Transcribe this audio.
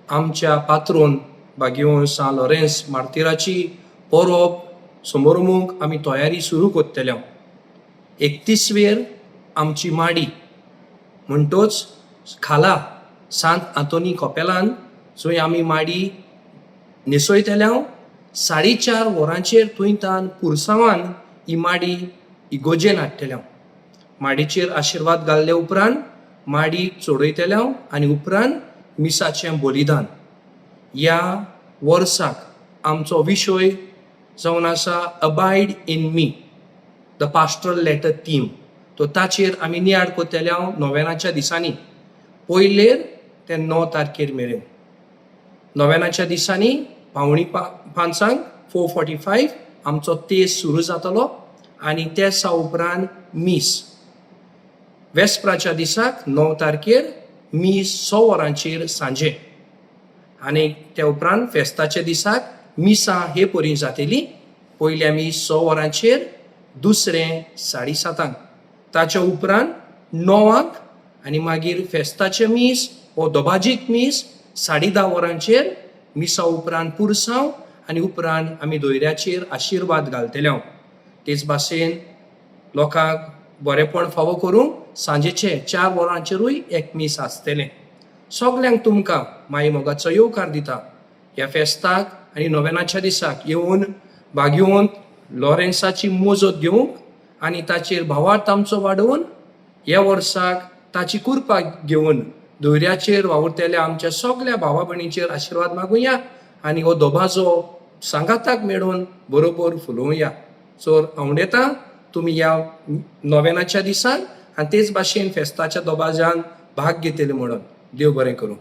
आमच्या पात्रोन बागीवन San Lawrence मार्तिराची Parab समारंभूक आमी तयारी सुरू करतले. 31वेर आमची माडी म्हणटोच खाला सांत आंतोनी कॉपेलान जंय आमी माडी न्हेसयतले. 4:30 वरांचेर थंयतान पुरसांवान ही माडी इगोजेन हाडटले. माडीचेर आशिर्वाद घाल्ले उपरांत माडी चोडयतले आनी उपरांत मिसाचें बलिदान. ह्या वर्साक आमचो विशय जावन आसा abide in me, the pastoral letter theme. तो ताचेर आमी नियाळ करतले नोवेनाच्या दिसांनी, पयलेर ते 9 तारखेर मेरेन. नोवेनाच्या दिसांनी पावणी 5 4:45 आमचो तेस सुरू जातलो आनी तेसा उपरांत मीस. वेस्पराच्या दिसाक 9 तारखेर मीस 6 वरांचेर सांजे आनी त्या उपरांत फेस्ताच्या दिसाक मिसां हे परी जातली. पयल्या मीस 6 वरांचेर, दुसरें 7:30. ताच्या उपरांत 9 आनी मागीर फेस्ताचे मीस हो दोबाजीक मीस 10:30 वरांचेर. मिसा उपरांत पुरसांव आनी उपरांत आमी दोयऱ्याचेर आशिर्वाद घालतले. तेच भाशेन लोकांक बरेपण फावो करूंक सांजेचे 4 वरांचेरूय एक मीस आसतलें. सगल्यांक तुमकां माई मोगाचो येवकार दिता ह्या फेस्ताक आनी नोवेनाच्या दिसाक येवन बागीवन लॉरेन्साची मोजत घेवंक आनी ताचेर भावार्थ आमचो वाडोवन ह्या वर्साक ताची कृपा घेवन दोयऱ्याचेर वावुरतल्या आमच्या सगळ्या भावा भयणींचेर आशिर्वाद मागुया आनी हो दोबाजो सांगाताक मेळोवन बरोबर फुलोवया. सो हांव येता तुमी ह्या नोवेनाच्या दिसाक आनी तेच भाशेन फेस्ताच्या दोबाज्यान भाग घेतले म्हणून. देव बरें करूं.